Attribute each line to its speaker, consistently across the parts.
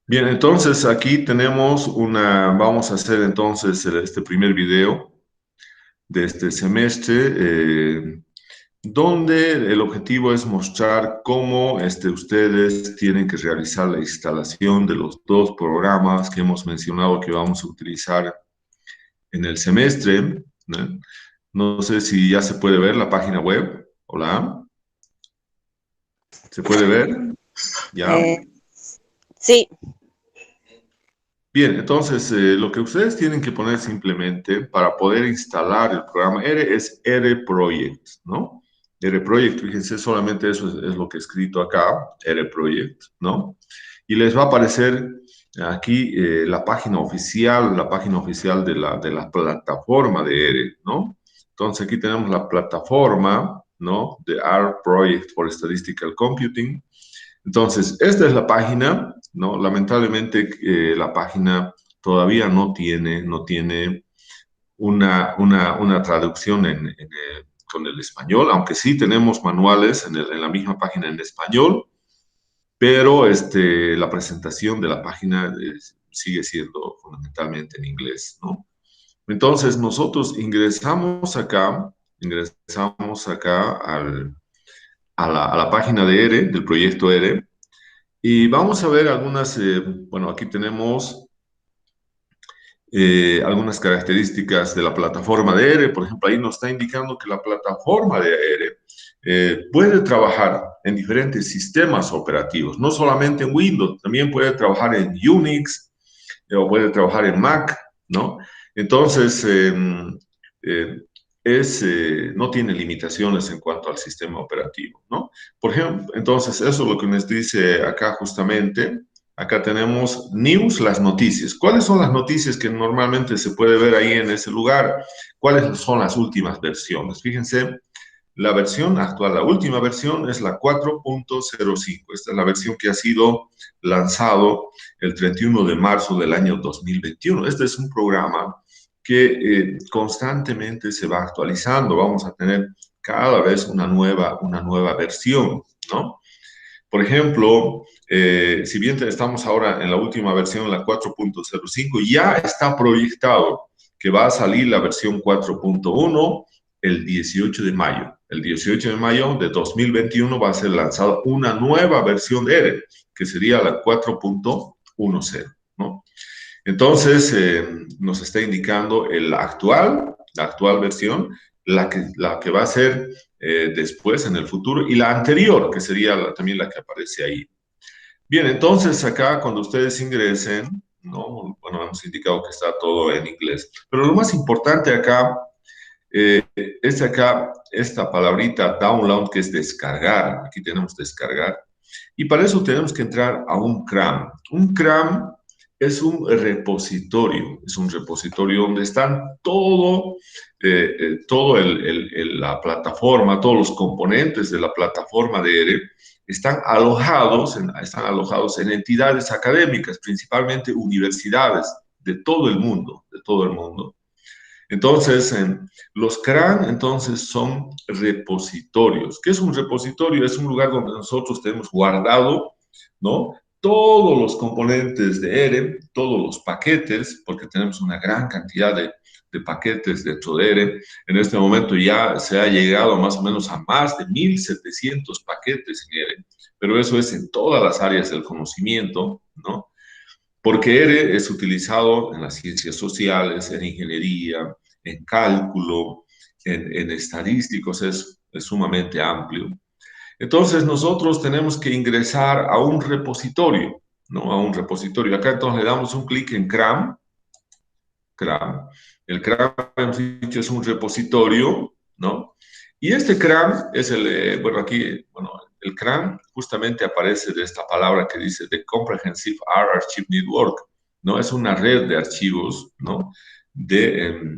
Speaker 1: Bien, entonces aquí tenemos vamos a hacer entonces este primer video de este semestre, donde el objetivo es mostrar cómo ustedes tienen que realizar la instalación de los dos programas que hemos mencionado que vamos a utilizar en el semestre, ¿no? No sé si ya se puede ver la página web. Hola, ¿se puede ver? ¿Ya?
Speaker 2: Eh, sí,
Speaker 1: Bien, entonces lo que ustedes tienen que poner simplemente para poder instalar el programa R es R Project, ¿no? R Project, fíjense, solamente eso es lo que he escrito acá, R Project, ¿no? Y les va a aparecer aquí la página oficial de la plataforma de R, ¿no? Entonces aquí tenemos la plataforma, ¿no? De R Project for Statistical Computing. Entonces, esta es la página, ¿no? Lamentablemente, la página todavía no tiene una traducción con el español, aunque sí tenemos manuales en la misma página en español, pero la presentación de la página sigue siendo fundamentalmente en inglés, ¿no? Entonces, nosotros ingresamos acá a la página de ERE, del proyecto ERE. Y vamos a ver bueno, aquí tenemos algunas características de la plataforma de ERE. Por ejemplo, ahí nos está indicando que la plataforma de ERE puede trabajar en diferentes sistemas operativos, no solamente en Windows, también puede trabajar en Unix o puede trabajar en Mac, ¿no? Entonces, eh, no tiene limitaciones en cuanto al sistema operativo, ¿no? Por ejemplo, entonces, eso es lo que nos dice acá justamente. Acá tenemos news, las noticias. ¿Cuáles son las noticias que normalmente se puede ver ahí en ese lugar? ¿Cuáles son las últimas versiones? Fíjense, la versión actual, la última versión es la 4.05. Esta es la versión que ha sido lanzado el 31 de marzo del año 2021. Este es un programa que constantemente se va actualizando. Vamos a tener cada vez una nueva versión, ¿no? Por ejemplo, si bien estamos ahora en la última versión, la 4.05, ya está proyectado que va a salir la versión 4.1 el 18 de mayo. El 18 de mayo de 2021 va a ser lanzada una nueva versión de ERE, que sería la 4.10, ¿no? Entonces, nos está indicando la actual versión, la que va a ser después en el futuro, y la anterior, que sería también la que aparece ahí. Bien, entonces acá cuando ustedes ingresen, ¿no? Bueno, hemos indicado que está todo en inglés, pero lo más importante acá eh, es acá esta palabrita download, que es descargar. Aquí tenemos descargar. Y para eso tenemos que entrar a un CRAM. Un CRAM es un repositorio donde están todo la plataforma, todos los componentes de la plataforma de ERE están alojados en entidades académicas, principalmente universidades de todo el mundo. Entonces, los CRAN entonces son repositorios. ¿Qué es un repositorio? Es un lugar donde nosotros tenemos guardado, ¿no? Todos los componentes de ERE, todos los paquetes, porque tenemos una gran cantidad de paquetes dentro de ERE. En este momento ya se ha llegado más o menos a más de 1.700 paquetes en ERE, pero eso es en todas las áreas del conocimiento, ¿no? Porque ERE es utilizado en las ciencias sociales, en ingeniería, en cálculo, en estadísticos, es sumamente amplio. Entonces nosotros tenemos que ingresar a un repositorio, ¿no? A un repositorio. Acá entonces le damos un clic en CRAM. CRAM. El CRAM, hemos dicho, es un repositorio, ¿no? Y este CRAM es bueno, aquí, bueno, el CRAM justamente aparece de esta palabra que dice The Comprehensive R Archive Network, ¿no? Es una red de archivos, ¿no? En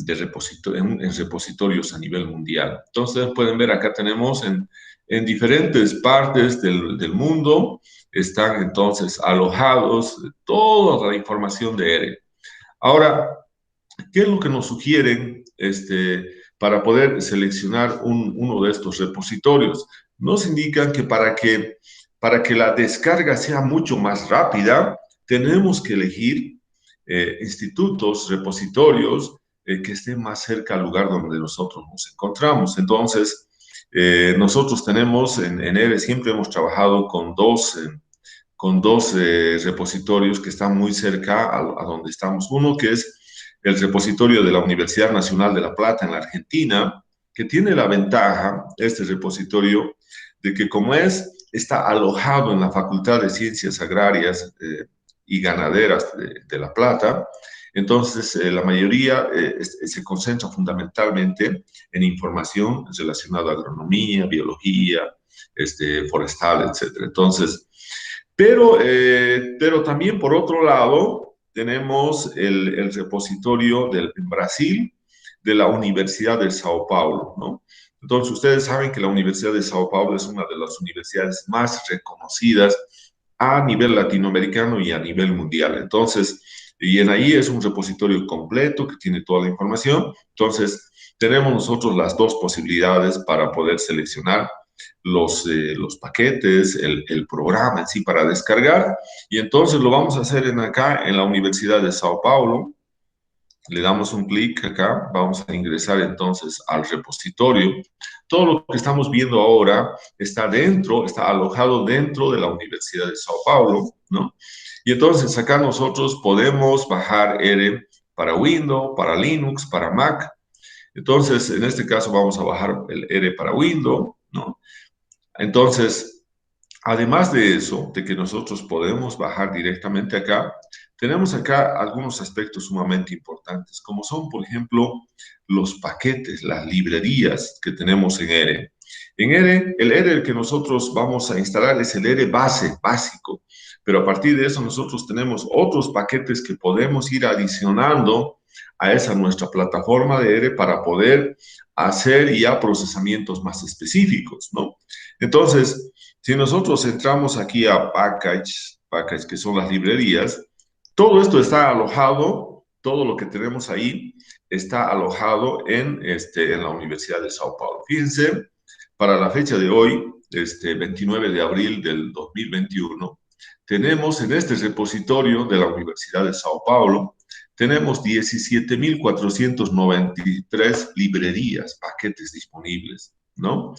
Speaker 1: repositorios a nivel mundial. Entonces, pueden ver, acá tenemos en diferentes partes del mundo, están entonces alojados toda la información de ERE. Ahora, ¿qué es lo que nos sugieren para poder seleccionar uno de estos repositorios? Nos indican que para que la descarga sea mucho más rápida, tenemos que elegir institutos, repositorios que estén más cerca al lugar donde nosotros nos encontramos. Entonces, nosotros tenemos en ERE, siempre hemos trabajado con dos repositorios que están muy cerca a donde estamos. Uno que es el repositorio de la Universidad Nacional de La Plata en la Argentina, que tiene la ventaja, este repositorio, de que como está alojado en la Facultad de Ciencias Agrarias y Ganaderas de La Plata, entonces la mayoría se concentra fundamentalmente en información relacionada a agronomía, biología, forestal, etcétera. Entonces, pero también por otro lado tenemos el repositorio en Brasil de la Universidad de Sao Paulo, ¿no? Entonces, ustedes saben que la Universidad de Sao Paulo es una de las universidades más reconocidas a nivel latinoamericano y a nivel mundial. Entonces, y en ahí es un repositorio completo que tiene toda la información. Entonces, tenemos nosotros las dos posibilidades para poder seleccionar los paquetes, el programa en sí para descargar. Y entonces lo vamos a hacer acá en la Universidad de Sao Paulo. Le damos un clic acá, vamos a ingresar entonces al repositorio. Todo lo que estamos viendo ahora está alojado dentro de la Universidad de Sao Paulo, ¿no? Y entonces acá nosotros podemos bajar R para Windows, para Linux, para Mac. Entonces, en este caso vamos a bajar el R para Windows, ¿no? Entonces, además de eso, de que nosotros podemos bajar directamente acá, tenemos acá algunos aspectos sumamente importantes, como son, por ejemplo, los paquetes, las librerías que tenemos en ERE. En ERE, el ERE que nosotros vamos a instalar es el ERE básico, pero a partir de eso nosotros tenemos otros paquetes que podemos ir adicionando a esa nuestra plataforma de ERE para poder hacer ya procesamientos más específicos, ¿no? Entonces, si nosotros entramos aquí a package, que son las librerías, todo esto está alojado, todo lo que tenemos ahí está alojado en la Universidad de Sao Paulo. Fíjense, para la fecha de hoy, 29 de abril del 2021, tenemos en este repositorio de la Universidad de Sao Paulo, tenemos 17.493 librerías, paquetes disponibles, ¿no?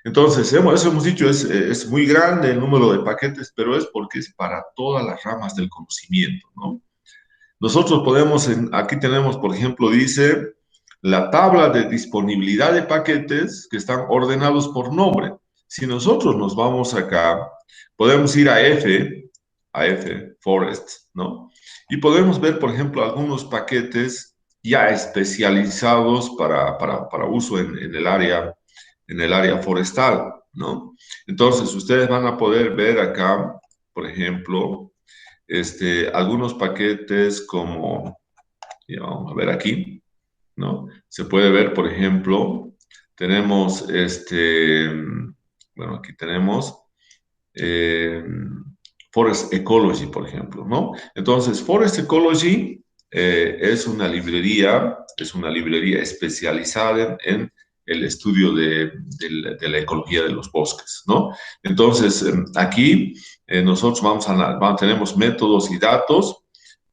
Speaker 1: Entonces, eso hemos dicho, es muy grande el número de paquetes, pero es porque es para todas las ramas del conocimiento, ¿no? Nosotros podemos, aquí tenemos, por ejemplo, dice la tabla de disponibilidad de paquetes que están ordenados por nombre. Si nosotros nos vamos acá, podemos ir a F, Forest, ¿no? Y podemos ver, por ejemplo, algunos paquetes ya especializados para uso en el área forestal, ¿no? Entonces, ustedes van a poder ver acá, por ejemplo, algunos paquetes como, ya vamos a ver aquí, ¿no? Se puede ver, por ejemplo, tenemos bueno, aquí tenemos eh, Forest Ecology, por ejemplo, ¿no? Entonces, Forest Ecology es una librería especializada en el estudio de la ecología de los bosques, ¿no? Entonces, aquí nosotros tenemos métodos y datos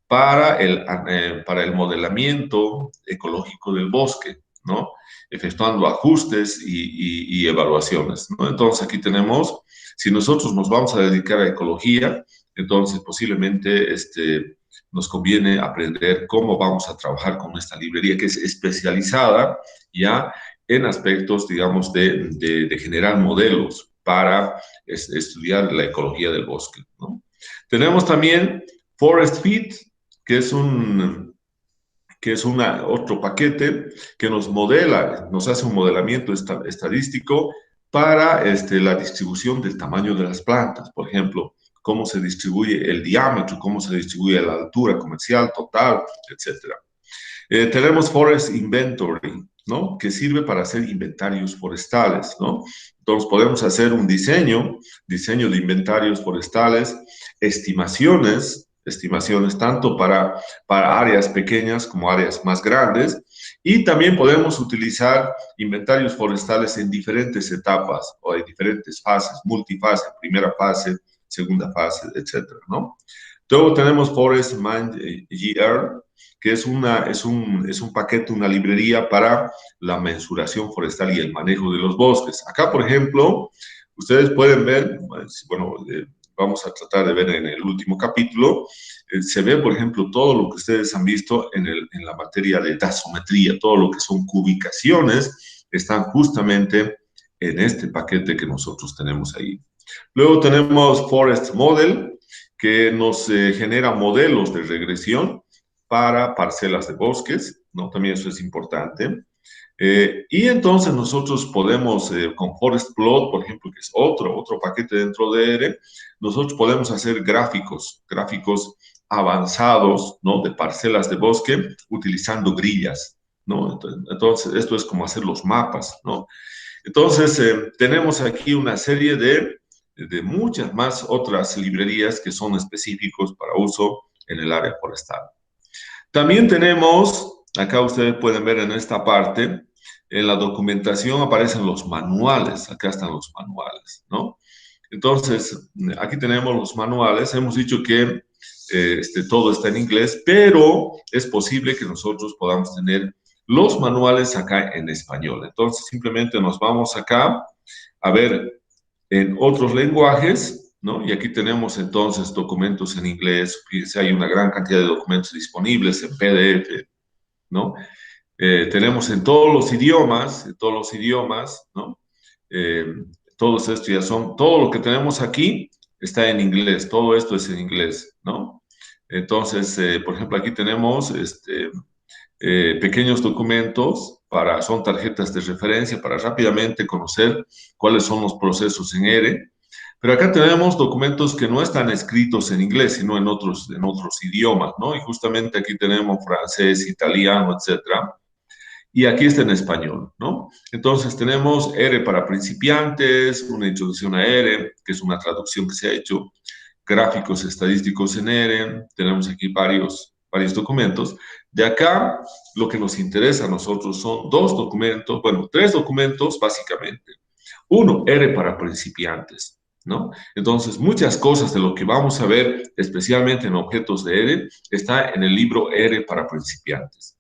Speaker 1: para el modelamiento ecológico del bosque, ¿no? Efectuando ajustes y evaluaciones, ¿no? Entonces, aquí tenemos, si nosotros nos vamos a dedicar a ecología, entonces posiblemente nos conviene aprender cómo vamos a trabajar con esta librería que es especializada ya en aspectos, digamos, de generar modelos para estudiar la ecología del bosque, ¿no? Tenemos también Forest Fit, que es otro paquete que nos hace un modelamiento estadístico para la distribución del tamaño de las plantas. Por ejemplo, cómo se distribuye el diámetro, cómo se distribuye la altura comercial total, etc. Tenemos Forest Inventory, ¿no? Que sirve para hacer inventarios forestales, ¿no? Entonces podemos hacer un diseño de inventarios forestales, estimaciones tanto para áreas pequeñas como áreas más grandes, y también podemos utilizar inventarios forestales en diferentes etapas o en diferentes fases, multifase, primera fase, segunda fase, etcétera, ¿no? Luego tenemos Forest GR, que es un paquete, una librería para la mensuración forestal y el manejo de los bosques. Acá, por ejemplo, ustedes pueden ver, bueno, vamos a tratar de ver en el último capítulo, se ve, por ejemplo, todo lo que ustedes han visto en la materia de taxometría, todo lo que son cubicaciones, están justamente en este paquete que nosotros tenemos ahí. Luego tenemos Forest Model, que nos genera modelos de regresión para parcelas de bosques, ¿no? También eso es importante. Y entonces nosotros podemos, con Forest Plot, por ejemplo, que es otro paquete dentro de ERE, nosotros podemos hacer gráficos avanzados, ¿no? De parcelas de bosque utilizando grillas, ¿no? Entonces, esto es como hacer los mapas, ¿no? Entonces, tenemos aquí una serie de muchas más otras librerías que son específicos para uso en el área forestal. También tenemos, acá ustedes pueden ver en esta parte, en la documentación aparecen los manuales, acá están los manuales, ¿no? Entonces, aquí tenemos los manuales, hemos dicho que todo está en inglés, pero es posible que nosotros podamos tener los manuales acá en español. Entonces, simplemente nos vamos acá a ver en otros lenguajes, ¿no? Y aquí tenemos entonces documentos en inglés, fíjense, hay una gran cantidad de documentos disponibles en PDF, ¿no? Tenemos en todos los idiomas, ¿no? Eh, todos estos ya son, todo lo que tenemos aquí está en inglés, todo esto es en inglés, ¿no? Entonces, por ejemplo, aquí tenemos pequeños documentos son tarjetas de referencia para rápidamente conocer cuáles son los procesos en ERE. Pero acá tenemos documentos que no están escritos en inglés, sino en otros idiomas, ¿no? Y justamente aquí tenemos francés, italiano, etcétera. Y aquí está en español, ¿no? Entonces tenemos ERE para principiantes, una introducción a ERE, que es una traducción que se ha hecho, gráficos estadísticos en ERE, tenemos aquí varios documentos. De acá, lo que nos interesa a nosotros son tres documentos básicamente. Uno, ERE para principiantes, ¿no? Entonces, muchas cosas de lo que vamos a ver, especialmente en objetos de ERE, está en el libro ERE para principiantes.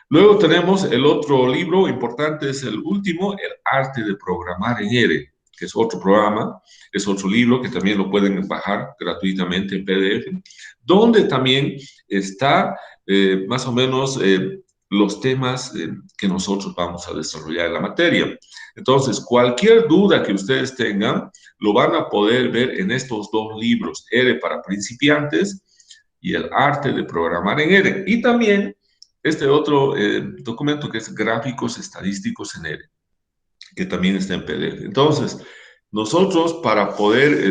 Speaker 1: Luego tenemos el otro libro importante, es el último, El arte de programar en ERE, que es otro programa, es otro libro que también lo pueden bajar gratuitamente en PDF, donde también está más o menos los temas que nosotros vamos a desarrollar en la materia. Entonces, cualquier duda que ustedes tengan, lo van a poder ver en estos dos libros, ERE para principiantes y El arte de programar en ERE. Y también este otro documento que es Gráficos Estadísticos en ERE, que también está en PDF. Entonces, nosotros para poder,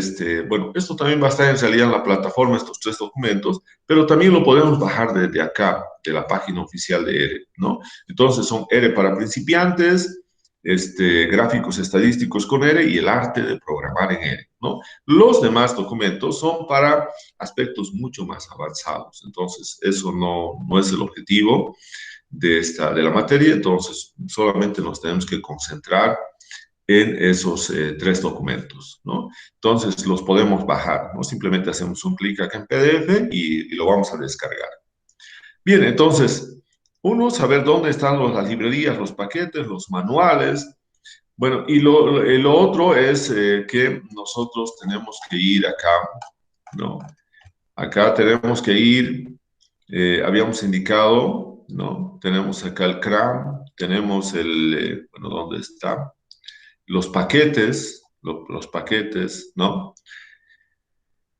Speaker 1: bueno, esto también va a estar en realidad en la plataforma, estos tres documentos, pero también lo podemos bajar desde acá, de la página oficial de ERE, ¿no? Entonces son ERE para principiantes, gráficos estadísticos con ERE y el arte de programar en ERE, ¿no? Los demás documentos son para aspectos mucho más avanzados, entonces eso no es el objetivo de la materia, entonces solamente nos tenemos que concentrar en esos tres documentos, ¿no? Entonces los podemos bajar, ¿no? Simplemente hacemos un clic acá en PDF y lo vamos a descargar. Bien, entonces, saber dónde están las librerías, los paquetes, los manuales. Bueno, y lo otro es que nosotros tenemos que ir acá, ¿no? Acá tenemos que ir, habíamos indicado, ¿no? Tenemos acá el CRAM, tenemos bueno, ¿dónde está? Los paquetes, los paquetes, ¿no?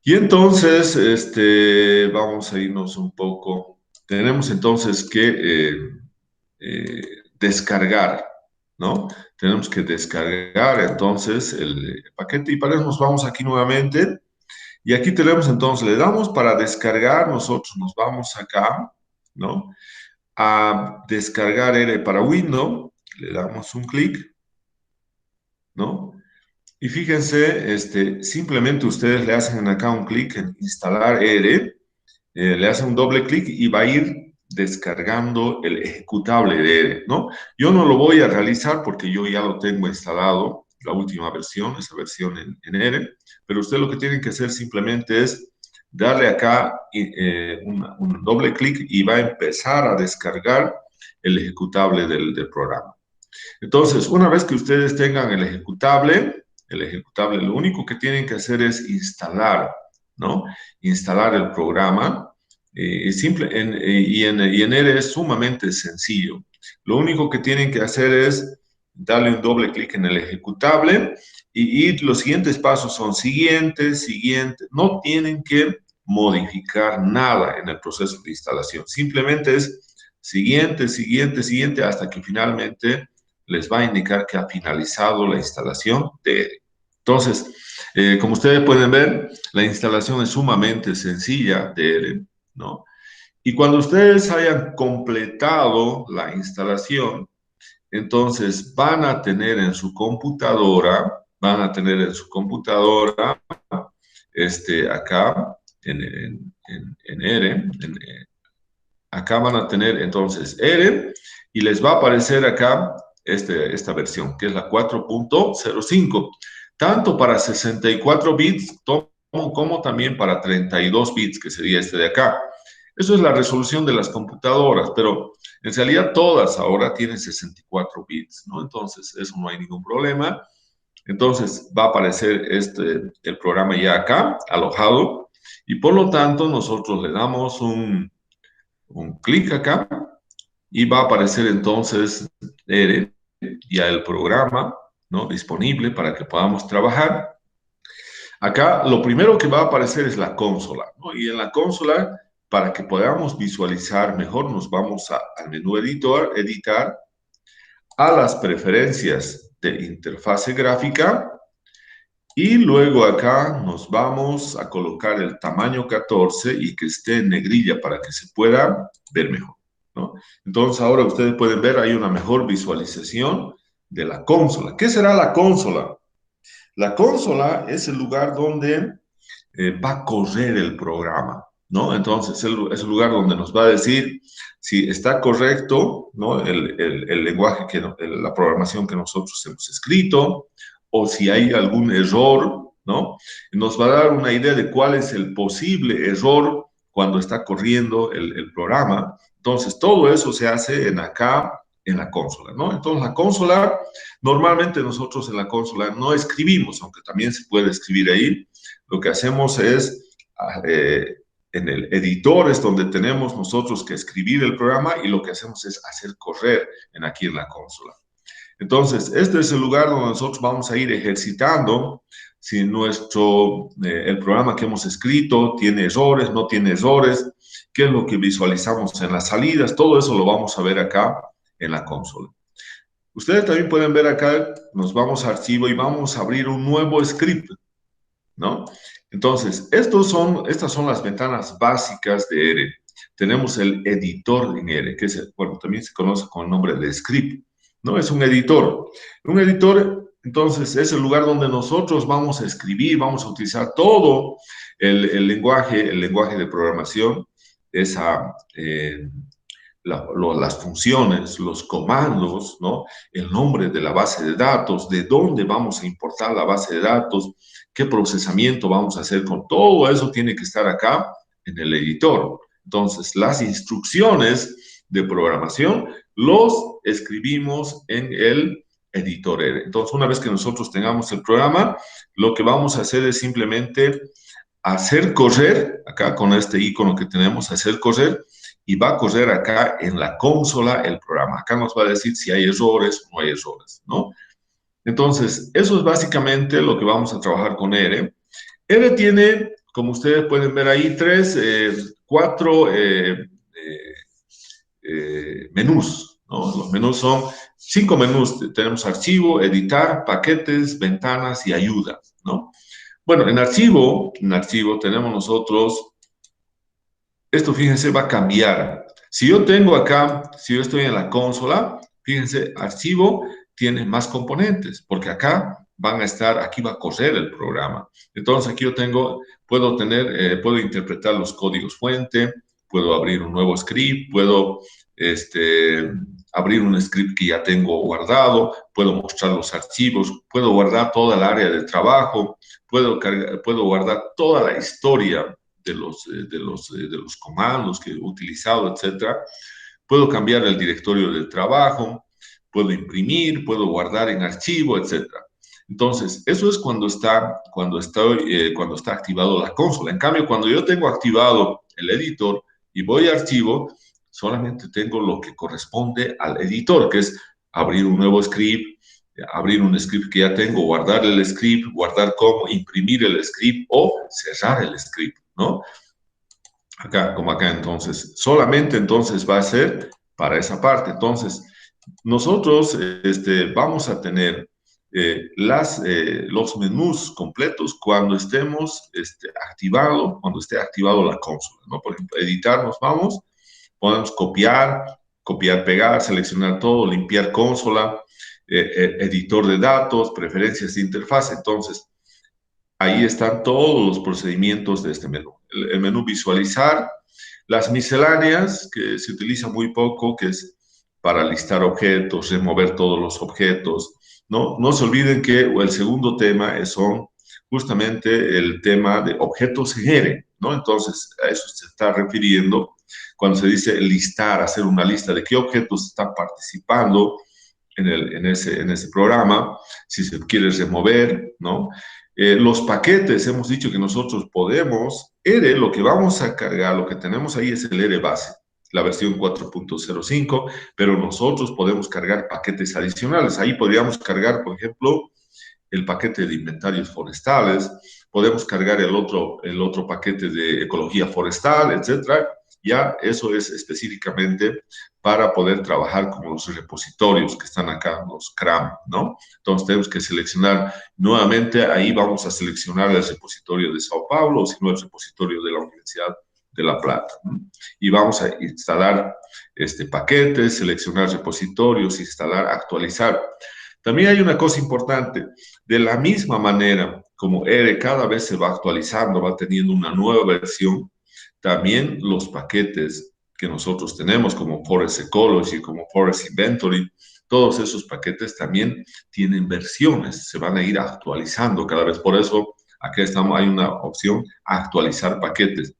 Speaker 1: Y entonces, vamos a irnos un poco. Tenemos entonces que descargar, ¿no? Tenemos que descargar entonces el paquete y para eso nos vamos aquí nuevamente. Y aquí tenemos entonces, le damos para descargar, nosotros nos vamos acá, ¿no? A descargar ERE para Windows, le damos un clic, ¿no? Y fíjense, simplemente ustedes le hacen acá un clic en instalar ERE, le hacen un doble clic y va a ir descargando el ejecutable de ERE, ¿no? Yo no lo voy a realizar porque yo ya lo tengo instalado, la última versión, esa versión en ERE, pero usted lo que tiene que hacer simplemente es darle acá un doble clic y va a empezar a descargar el ejecutable del programa. Entonces, una vez que ustedes tengan el ejecutable, lo único que tienen que hacer es instalar, ¿no? Instalar el programa. Y en R es sumamente sencillo. Lo único que tienen que hacer es darle un doble clic en el ejecutable y los siguientes pasos son siguientes. No tienen que modificar nada en el proceso de instalación. Simplemente es siguiente, hasta que finalmente les va a indicar que ha finalizado la instalación de R. Entonces, como ustedes pueden ver, la instalación es sumamente sencilla de R, ¿no? Y cuando ustedes hayan completado la instalación, entonces van a tener en su computadora, acá en R, acá van a tener entonces R y les va a aparecer acá esta versión, que es la 4.05, tanto para 64 bits como también para 32 bits, que sería este de acá. Eso es la resolución de las computadoras, pero en realidad todas ahora tienen 64 bits, ¿no? Entonces, eso no hay ningún problema. Entonces, va a aparecer el programa ya acá, alojado, y por lo tanto, nosotros le damos un clic acá y va a aparecer entonces ya el programa, ¿no? Disponible para que podamos trabajar. Acá lo primero que va a aparecer es la consola, ¿no? Y en la consola, para que podamos visualizar mejor, nos vamos al menú editar, a las preferencias de interfase gráfica y luego acá nos vamos a colocar el tamaño 14 y que esté en negrilla para que se pueda ver mejor, ¿no? Entonces ahora ustedes pueden ver, hay una mejor visualización de la consola. ¿Qué será la consola? La consola es el lugar donde va a correr el programa, ¿no? Entonces es el lugar donde nos va a decir si está correcto, ¿no? El lenguaje, la programación que nosotros hemos escrito, o si hay algún error, ¿no? Nos va a dar una idea de cuál es el posible error cuando está corriendo el programa. Entonces, todo eso se hace acá, en la consola, ¿no? Entonces, la consola, normalmente nosotros en la consola no escribimos, aunque también se puede escribir ahí. Lo que hacemos es, en el editor es donde tenemos nosotros que escribir el programa y lo que hacemos es hacer correr aquí en la consola. Entonces, este es el lugar donde nosotros vamos a ir ejercitando si el programa que hemos escrito tiene errores, no tiene errores, qué es lo que visualizamos en las salidas, todo eso lo vamos a ver acá en la consola. Ustedes también pueden ver acá, nos vamos a archivo y vamos a abrir un nuevo script, ¿no? Entonces, estas son las ventanas básicas de R. Tenemos el editor en R, que también se conoce con el nombre de script, ¿no? Es un editor. Un editor, entonces, es el lugar donde nosotros vamos a escribir, vamos a utilizar todo el lenguaje de programación, las funciones, los comandos, ¿no? El nombre de la base de datos, de dónde vamos a importar la base de datos, qué procesamiento vamos a hacer con todo eso tiene que estar acá en el editor. Entonces, las instrucciones de programación los escribimos en el editor R. Entonces, una vez que nosotros tengamos el programa, lo que vamos a hacer es simplemente hacer correr, acá con este icono que tenemos, hacer correr, y va a correr acá en la consola el programa. Acá nos va a decir si hay errores o no hay errores, ¿no? Entonces, eso es básicamente lo que vamos a trabajar con R. R tiene, como ustedes pueden ver ahí, cuatro menús, ¿no? Los menús son 5 menús. Tenemos archivo, editar, paquetes, ventanas y ayuda, ¿no? Bueno, en archivo tenemos nosotros, esto fíjense va a cambiar. Si yo estoy en la consola, fíjense, archivo tiene más componentes, porque acá aquí va a correr el programa. Entonces aquí puedo interpretar los códigos fuente, puedo abrir un nuevo script, puedo abrir un script que ya tengo guardado, puedo mostrar los archivos, puedo guardar toda el área de trabajo, puedo guardar toda la historia de los comandos que he utilizado, etcétera. Puedo cambiar el directorio del trabajo, puedo imprimir, puedo guardar en archivo, etcétera. Entonces, eso es cuando está activado la consola. En cambio, cuando yo tengo activado el editor y voy a archivo, solamente tengo lo que corresponde al editor, que es abrir un nuevo script, abrir un script que ya tengo, guardar el script, guardar cómo, imprimir el script o cerrar el script, ¿no? Acá, como acá, entonces, solamente entonces va a ser para esa parte. Entonces, nosotros vamos a tener los menús completos cuando estemos cuando esté activado la consola, ¿no? Por ejemplo, editar, nos vamos, podemos copiar, pegar, seleccionar todo, limpiar consola, editor de datos, preferencias de interfaz. Entonces, ahí están todos los procedimientos de este menú. El menú visualizar, las misceláneas, que se utiliza muy poco, que es para listar objetos, remover todos los objetos. No se olviden que el segundo tema son justamente el tema de objetos en R, ¿no? Entonces, a eso se está refiriendo cuando se dice listar, hacer una lista de qué objetos están participando en ese programa, si se quiere remover, ¿no? Los paquetes, hemos dicho que nosotros podemos, lo que vamos a cargar, lo que tenemos ahí es el R base, la versión 4.05, pero nosotros podemos cargar paquetes adicionales. Ahí podríamos cargar, por ejemplo, el paquete de inventarios forestales, podemos cargar el otro paquete de ecología forestal, etcétera. Ya eso es específicamente para poder trabajar con los repositorios que están acá, los CRAM, ¿no? Entonces tenemos que seleccionar nuevamente, ahí vamos a seleccionar el repositorio de Sao Paulo, o si no el repositorio de la Universidad de La Plata, ¿no? Y vamos a instalar este paquete, seleccionar repositorios, instalar, actualizar. También hay una cosa importante, de la misma manera como R cada vez se va actualizando, va teniendo una nueva versión, también los paquetes que nosotros tenemos como Forest Ecology, como Forest Inventory, todos esos paquetes también tienen versiones, se van a ir actualizando cada vez. Por eso aquí hay una opción actualizar paquetes.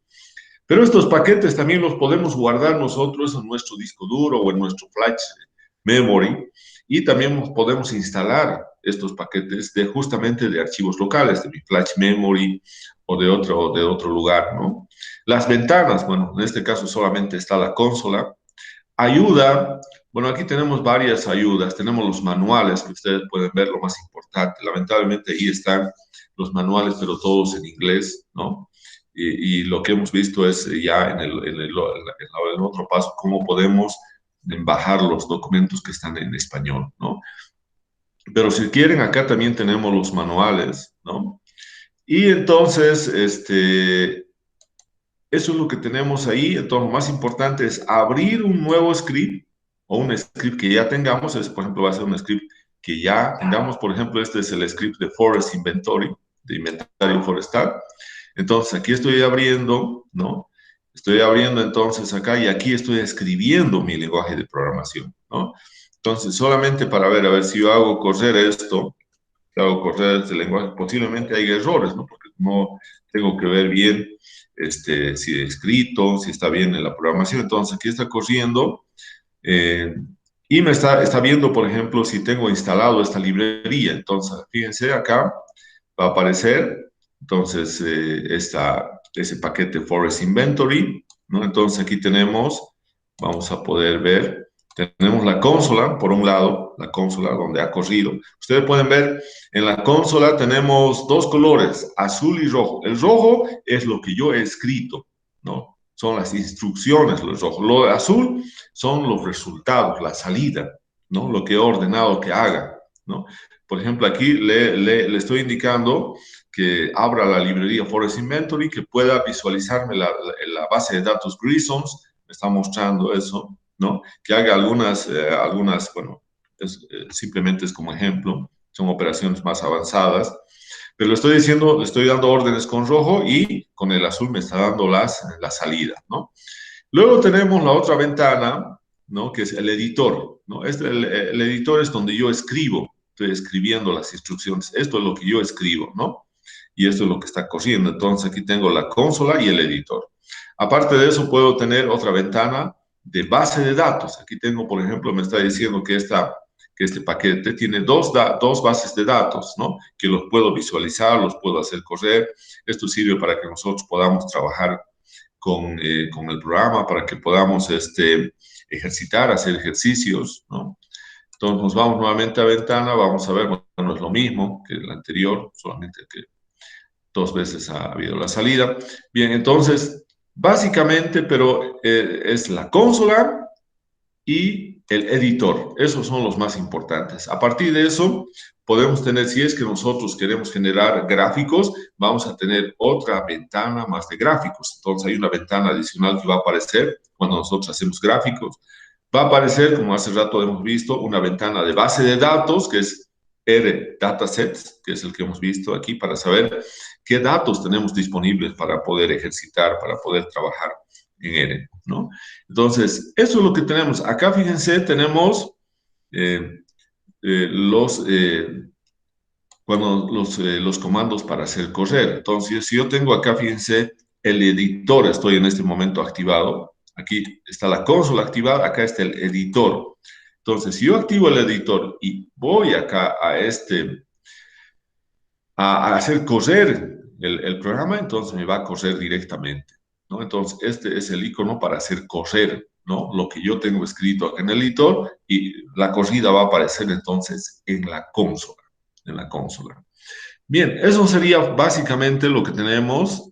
Speaker 1: Pero estos paquetes también los podemos guardar nosotros en nuestro disco duro o en nuestro flash memory, y también podemos instalar estos paquetes justamente de archivos locales, de mi flash memory o de otro lugar, ¿no? Las ventanas, bueno, en este caso solamente está la consola. Ayuda, bueno, aquí tenemos varias ayudas. Tenemos los manuales, que ustedes pueden ver lo más importante. Lamentablemente ahí están los manuales, pero todos en inglés, ¿no? Y lo que hemos visto es ya en el otro paso, cómo podemos bajar los documentos que están en español, ¿no? Pero si quieren, acá también tenemos los manuales, ¿no? Y entonces, eso es lo que tenemos ahí. Entonces, lo más importante es abrir un nuevo script o un script que ya tengamos. Por ejemplo, va a ser un script que ya tengamos. Por ejemplo, este es el script de Forest Inventory, de inventario forestal. Entonces, aquí estoy abriendo, ¿no? Estoy abriendo entonces acá y aquí estoy escribiendo mi lenguaje de programación, ¿no? Entonces, solamente para ver, a ver si yo hago correr esto, hago correr este lenguaje, posiblemente hay errores, ¿no? Porque no tengo que ver bien si he escrito, si está bien en la programación. Entonces, aquí está corriendo eh, y me está viendo, por ejemplo, si tengo instalado esta librería. Entonces, fíjense acá, va a aparecer, entonces, ese paquete Forest Inventory, ¿no? Entonces, aquí vamos a poder ver, tenemos la consola, por un lado, la consola donde ha corrido. Ustedes pueden ver, en la consola tenemos dos colores, azul y rojo. El rojo es lo que yo he escrito, ¿no? Son las instrucciones, los rojos. Lo azul son los resultados, la salida, ¿no? Lo que he ordenado que haga, ¿no? Por ejemplo, aquí le estoy indicando que abra la librería Forest Inventory, que pueda visualizarme la base de datos Grisons, me está mostrando eso, ¿no? Que haga algunas, bueno, simplemente es como ejemplo, son operaciones más avanzadas, pero le estoy diciendo, le estoy dando órdenes con rojo y con el azul me está dando la salida, ¿no? Luego tenemos la otra ventana, ¿no? Que es el editor, ¿no? El editor es donde yo escribo, estoy escribiendo las instrucciones, esto es lo que yo escribo, ¿no? y esto es lo que está corriendo. Entonces aquí tengo la consola y el editor. Aparte de eso, puedo tener otra ventana de base de datos. Aquí tengo, por ejemplo, me está diciendo que este paquete tiene dos bases de datos, ¿no? Que los puedo visualizar, los puedo hacer correr. Esto sirve para que nosotros podamos trabajar con el programa, para que podamos ejercitar, hacer ejercicios, ¿no? Entonces nos vamos nuevamente a ventana, vamos a ver, bueno, es lo mismo que el anterior, solamente que 2 veces ha habido la salida. Bien, entonces, básicamente, pero es la consola y el editor. Esos son los más importantes. A partir de eso, podemos tener, si es que nosotros queremos generar gráficos, vamos a tener otra ventana más de gráficos. Entonces, hay una ventana adicional que va a aparecer cuando nosotros hacemos gráficos. Va a aparecer, como hace rato hemos visto, una ventana de base de datos, que es R Datasets, que es el que hemos visto aquí, para saber qué datos tenemos disponibles para poder ejercitar, para poder trabajar en R, ¿no? Entonces, eso es lo que tenemos. Acá, fíjense, tenemos eh, eh, los, eh, los comandos para hacer correr. Entonces, si yo tengo acá, fíjense, el editor, estoy en este momento activado. Aquí está la consola activada, acá está el editor. Entonces, si yo activo el editor y voy acá a hacer correr el programa, entonces me va a correr directamente, ¿no? Entonces, este es el icono para hacer correr, ¿no? Lo que yo tengo escrito en el editor y la corrida va a aparecer entonces en la consola. Bien, eso sería básicamente lo que tenemos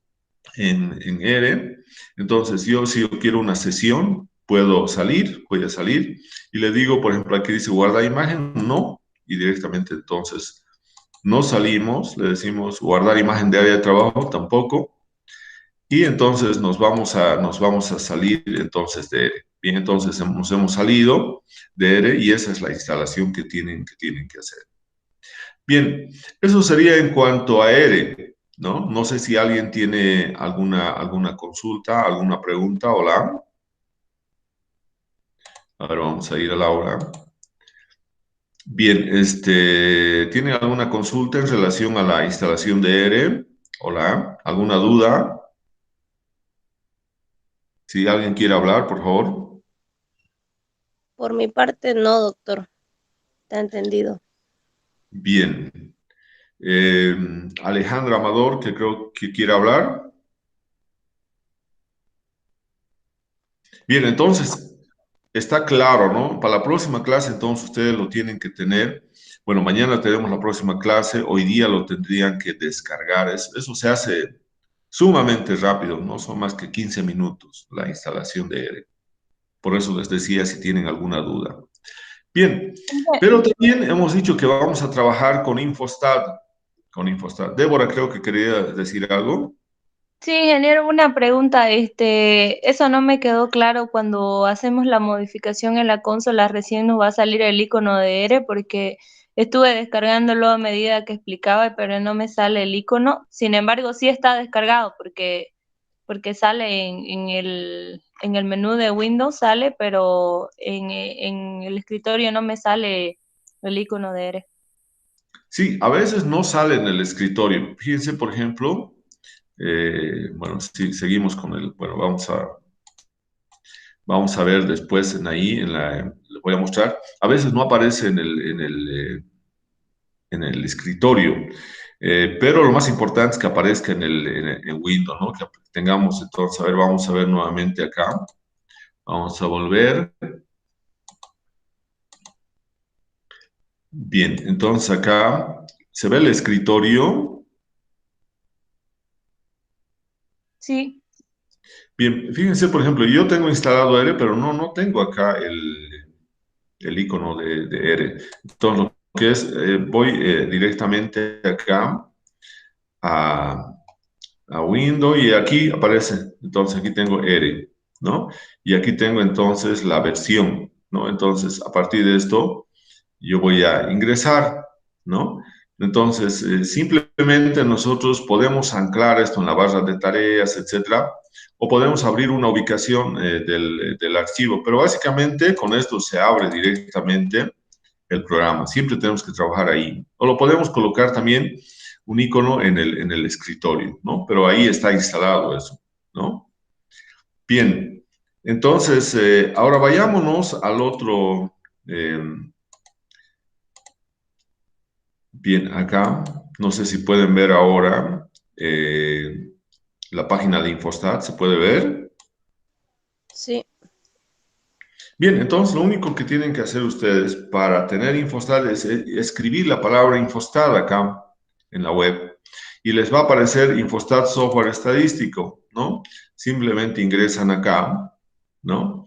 Speaker 1: en R. Entonces, si yo quiero una sesión, puedo salir, voy a salir y le digo, por ejemplo, aquí dice guardar imagen, no, y directamente entonces no salimos, le decimos guardar imagen de área de trabajo, tampoco, y entonces nos vamos a salir entonces de R. Bien, entonces nos hemos salido de R y esa es la instalación que tienen que hacer. Bien, eso sería en cuanto a R, ¿no? No sé si alguien tiene alguna consulta, alguna pregunta. Hola. A ver, vamos a ir a la hora. Bien, ¿tiene alguna consulta en relación a la instalación de R? Hola, ¿alguna duda? Si alguien quiere hablar, por favor.
Speaker 2: Por mi parte, no, doctor. Está entendido.
Speaker 1: Bien. Eh, Alejandra Amador, que creo que quiere hablar. Bien, entonces, está claro, ¿no? Para la próxima clase, entonces, ustedes lo tienen que tener. Bueno, mañana tenemos la próxima clase, hoy día lo tendrían que descargar. Eso se hace sumamente rápido, no son más que 15 minutos la instalación de R. Por eso les decía si tienen alguna duda. Bien, pero también hemos dicho que vamos a trabajar con Infostat. Con Infostat. Débora, creo que quería decir algo.
Speaker 2: Sí, ingeniero, una pregunta. Eso no me quedó claro cuando hacemos la modificación en la consola. Recién nos va a salir el icono de R porque estuve descargándolo a medida que explicaba, pero no me sale el icono. Sin embargo, sí está descargado porque sale en el menú de Windows, sale, pero en el escritorio no me sale el icono de R.
Speaker 1: Sí, a veces no sale en el escritorio. Fíjense, por ejemplo, bueno, si seguimos con el, bueno, vamos a ver después les voy a mostrar. A veces no aparece en el escritorio, pero lo más importante es que aparezca en Windows, ¿no? Que tengamos entonces, a ver, vamos a ver nuevamente acá. Vamos a volver. Bien, entonces acá se ve el escritorio.
Speaker 2: Sí,
Speaker 1: Bien, fíjense, por ejemplo, yo tengo instalado R, pero no tengo acá el icono de R. Entonces, lo que es, voy directamente acá a, a Windows y aquí aparece, entonces aquí tengo R, ¿no? Y aquí tengo entonces la versión, ¿no? Entonces, a partir de esto, yo voy a ingresar, ¿no? Entonces, simplemente nosotros podemos anclar esto en la barra de tareas, etcétera, o podemos abrir una ubicación del archivo, pero básicamente con esto se abre directamente el programa. Siempre tenemos que trabajar ahí. O lo podemos colocar también un icono en el escritorio, ¿no? Pero ahí está instalado eso, ¿no? Bien, entonces, ahora vayámonos al otro. eh, bien, acá, no sé si pueden ver ahora la página de Infostat, ¿se puede ver?
Speaker 3: Sí.
Speaker 1: Bien, entonces lo único que tienen que hacer ustedes para tener Infostat es escribir la palabra Infostat acá en la web y les va a aparecer Infostat Software Estadístico, ¿no? Simplemente ingresan acá, ¿no?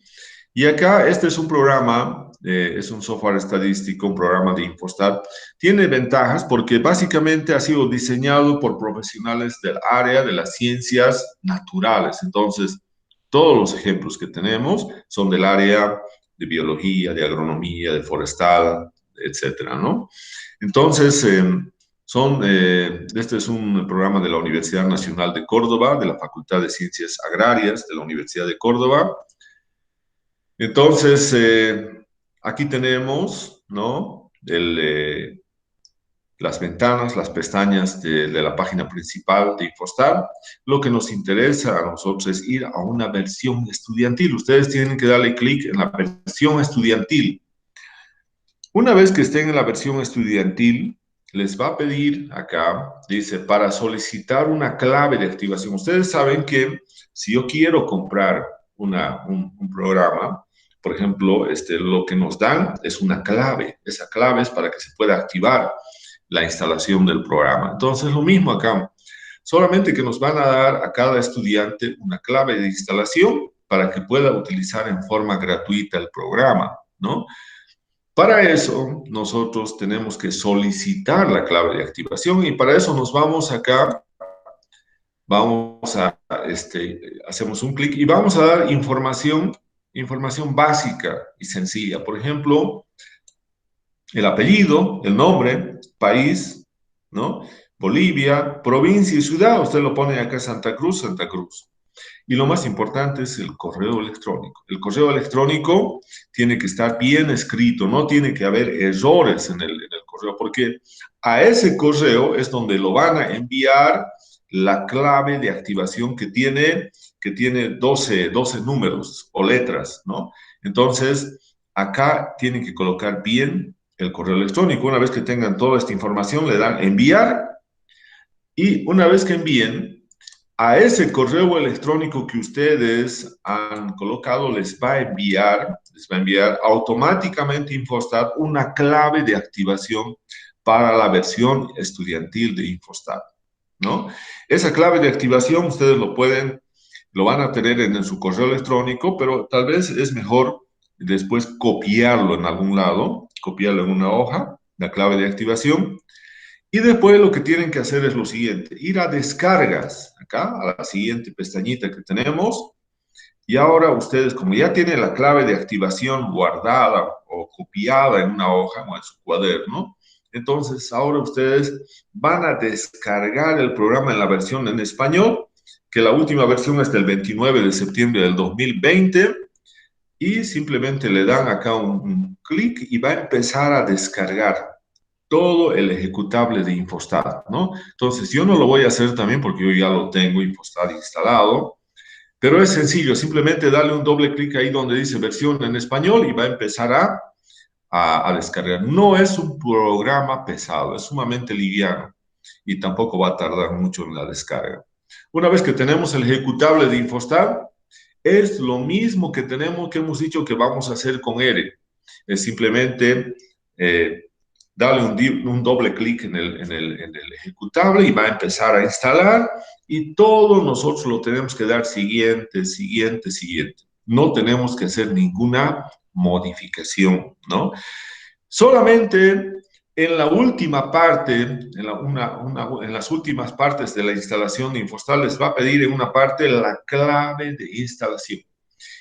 Speaker 1: Y acá este es un programa, es un software estadístico, un programa de Infostat. Tiene ventajas porque básicamente ha sido diseñado por profesionales del área de las ciencias naturales. Entonces, todos los ejemplos que tenemos son del área de biología, de agronomía, de forestal, etcétera, ¿no? Entonces, este es un programa de la Universidad Nacional de Córdoba, de la Facultad de Ciencias Agrarias de la Universidad de Córdoba. Entonces, aquí tenemos, ¿no? Las ventanas, las pestañas de la página principal de Infostat. Lo que nos interesa a nosotros es ir a una versión estudiantil. Ustedes tienen que darle clic en la versión estudiantil. Una vez que estén en la versión estudiantil, les va a pedir acá, dice, para solicitar una clave de activación. Ustedes saben que si yo quiero comprar un programa, por ejemplo, lo que nos dan es una clave. Esa clave es para que se pueda activar la instalación del programa. Entonces, lo mismo acá. Solamente que nos van a dar a cada estudiante una clave de instalación para que pueda utilizar en forma gratuita el programa, ¿no? Para eso, nosotros tenemos que solicitar la clave de activación y para eso nos vamos acá, hacemos un clic y vamos a dar información básica y sencilla. Por ejemplo, el apellido, el nombre, país, ¿no? Bolivia, provincia y ciudad. Usted lo pone acá Santa Cruz, Santa Cruz. Y lo más importante es el correo electrónico. El correo electrónico tiene que estar bien escrito, no tiene que haber errores en el correo, porque a ese correo es donde lo van a enviar la clave de activación que tiene 12 números o letras, ¿no? Entonces, acá tienen que colocar bien el correo electrónico. Una vez que tengan toda esta información, le dan enviar y una vez que envíen, a ese correo electrónico que ustedes han colocado les va a enviar automáticamente Infostat una clave de activación para la versión estudiantil de Infostat, ¿no? Esa clave de activación ustedes lo van a tener en su correo electrónico, pero tal vez es mejor después copiarlo en algún lado, copiarlo en una hoja, la clave de activación. Y después lo que tienen que hacer es lo siguiente, ir a descargas, acá, a la siguiente pestañita que tenemos, y ahora ustedes, como ya tienen la clave de activación guardada o copiada en una hoja o en su cuaderno, entonces ahora ustedes van a descargar el programa en la versión en español, que la última versión es del 29 de septiembre del 2020, y simplemente le dan acá un clic y va a empezar a descargar todo el ejecutable de Infostat, ¿no? Entonces, yo no lo voy a hacer también porque yo ya lo tengo Infostat instalado, pero es sencillo, simplemente darle un doble clic ahí donde dice versión en español y va a empezar a descargar. No es un programa pesado, es sumamente liviano y tampoco va a tardar mucho en la descarga. Una vez que tenemos el ejecutable de Infostat, es lo mismo que hemos dicho que vamos a hacer con ERE. Es simplemente darle un doble clic en el ejecutable y va a empezar a instalar y todo nosotros lo tenemos que dar siguiente, siguiente, siguiente. No tenemos que hacer ninguna modificación, ¿no? Solamente en la última parte, en las últimas partes de la instalación de Infostat les va a pedir en una parte la clave de instalación.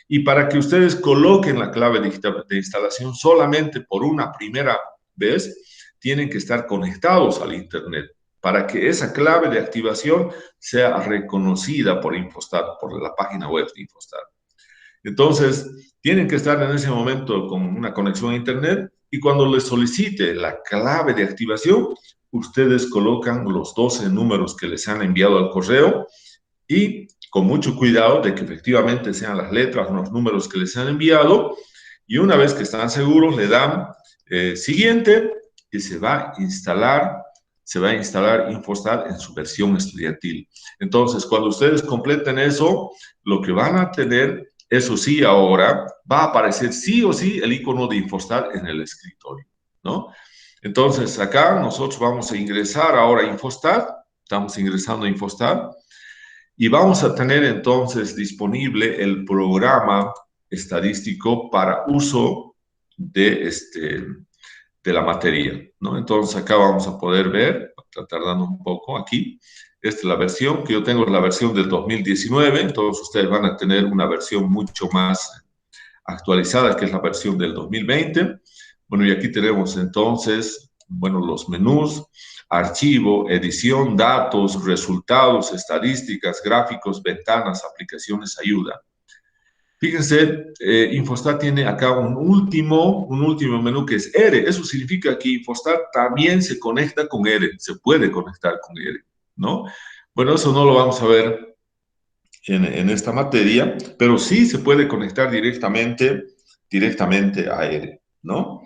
Speaker 1: Y para que ustedes coloquen la clave de instalación solamente por una primera vez, tienen que estar conectados al Internet para que esa clave de activación sea reconocida por Infostat, por la página web de Infostat. Entonces, tienen que estar en ese momento con una conexión a Internet y cuando les solicite la clave de activación, ustedes colocan los 12 números que les han enviado al correo y con mucho cuidado de que efectivamente sean las letras o los números que les han enviado, y una vez que están seguros le dan siguiente y se va a instalar Infostat en su versión estudiantil. Entonces, cuando ustedes completen eso, lo que van a tener, eso sí, ahora va a aparecer sí o sí el icono de Infostat en el escritorio, ¿no? Entonces, acá nosotros vamos a ingresar ahora a Infostat, estamos ingresando a Infostat, y vamos a tener entonces disponible el programa estadístico para uso de la materia, ¿no? Entonces acá vamos a poder ver, está tardando un poco aquí, esta es la versión que yo tengo, es la versión del 2019, entonces ustedes van a tener una versión mucho más actualizada, que es la versión del 2020. Bueno, y aquí tenemos entonces, bueno, los menús, archivo, edición, datos, resultados, estadísticas, gráficos, ventanas, aplicaciones, ayuda. Fíjense, Infostat tiene acá un último menú que es ERE. Eso significa que Infostat también se conecta con ERE, se puede conectar con ERE, ¿no? Bueno, eso no lo vamos a ver en esta materia, pero sí se puede conectar directamente a ERE, ¿no?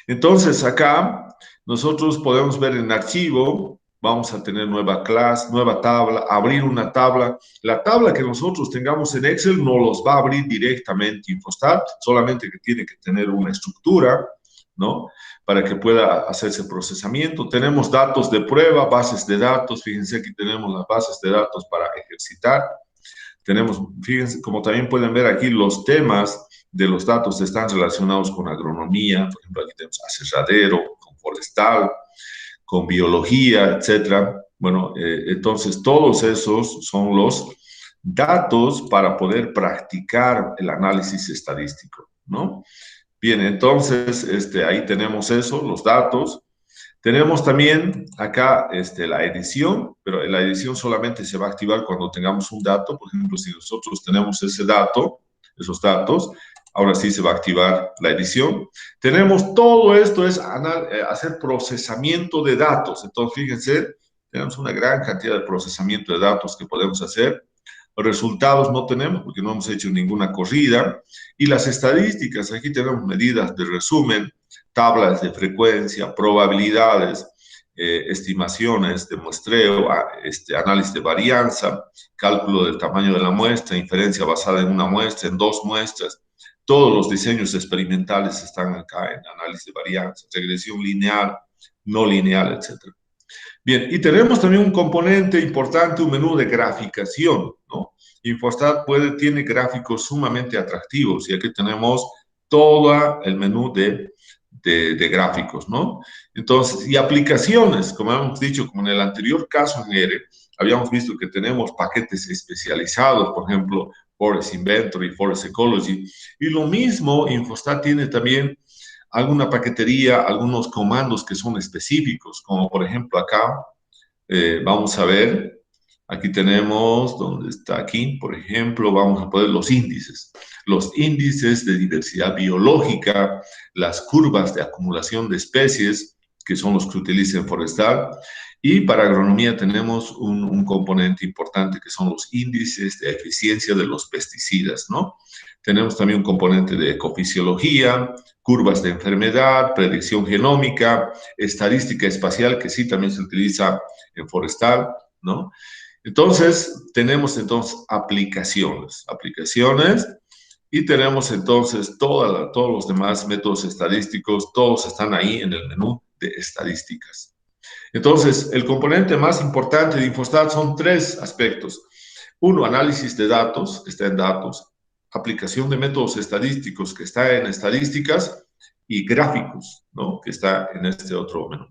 Speaker 1: Entonces, acá nosotros podemos ver en archivo, vamos a tener nueva clase, nueva tabla, abrir una tabla. La tabla que nosotros tengamos en Excel no los va a abrir directamente Infostat, solamente que tiene que tener una estructura, ¿no? Para que pueda hacerse procesamiento. Tenemos datos de prueba, bases de datos. Fíjense, aquí tenemos las bases de datos para ejercitar. Tenemos, fíjense, como también pueden ver aquí, los temas de los datos están relacionados con agronomía. Por ejemplo, aquí tenemos aserradero, con forestal, con biología, etcétera. Bueno, entonces todos esos son los datos para poder practicar el análisis estadístico, ¿no? Bien, entonces ahí tenemos eso, los datos. Tenemos también acá la edición, pero la edición solamente se va a activar cuando tengamos un dato. Por ejemplo, si nosotros tenemos ese dato, esos datos, ahora sí se va a activar la edición. Tenemos todo esto, es hacer procesamiento de datos. Entonces, fíjense, tenemos una gran cantidad de procesamiento de datos que podemos hacer. Los resultados no tenemos porque no hemos hecho ninguna corrida. Y las estadísticas, aquí tenemos medidas de resumen, tablas de frecuencia, probabilidades, estimaciones de muestreo, análisis de varianza, cálculo del tamaño de la muestra, inferencia basada en una muestra, en dos muestras. Todos los diseños experimentales están acá en análisis de varianza, regresión lineal, no lineal, etc. Bien, y tenemos también un componente importante, un menú de graficación, ¿no? Infostat tiene gráficos sumamente atractivos y aquí tenemos todo el menú de gráficos, ¿no? Entonces, y aplicaciones, como hemos dicho, como en el anterior caso en ERE, habíamos visto que tenemos paquetes especializados, por ejemplo, Forest Inventory, Forest Ecology, y lo mismo, Infostat tiene también alguna paquetería, algunos comandos que son específicos, como por ejemplo acá, vamos a ver, aquí tenemos, ¿dónde está aquí? Por ejemplo, vamos a poner los índices de diversidad biológica, las curvas de acumulación de especies, que son los que utiliza en forestal, y para agronomía tenemos un componente importante que son los índices de eficiencia de los pesticidas, ¿no? Tenemos también un componente de ecofisiología, curvas de enfermedad, predicción genómica, estadística espacial, que sí también se utiliza en forestal, ¿no? Entonces, tenemos entonces aplicaciones, y tenemos entonces todos los demás métodos estadísticos, todos están ahí en el menú de estadísticas. Entonces, el componente más importante de Infostat son tres aspectos. Uno, análisis de datos, que está en datos, aplicación de métodos estadísticos, que está en estadísticas, y gráficos, ¿no? Que está en este otro menú.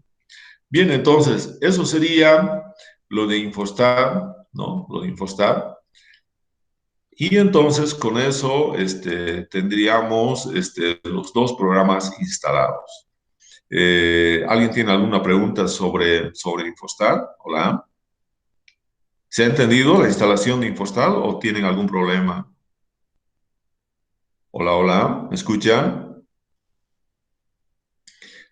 Speaker 1: Bien, entonces, eso sería lo de Infostat, ¿no? Lo de Infostat. Y entonces, con eso, tendríamos los dos programas instalados. ¿Alguien tiene alguna pregunta sobre Infostat? Hola. ¿Se ha entendido la instalación de Infostat o tienen algún problema? Hola, hola, ¿me escuchan?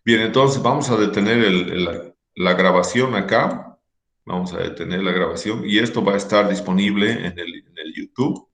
Speaker 1: Bien, entonces vamos a detener la grabación acá. Vamos a detener la grabación y esto va a estar disponible en el YouTube.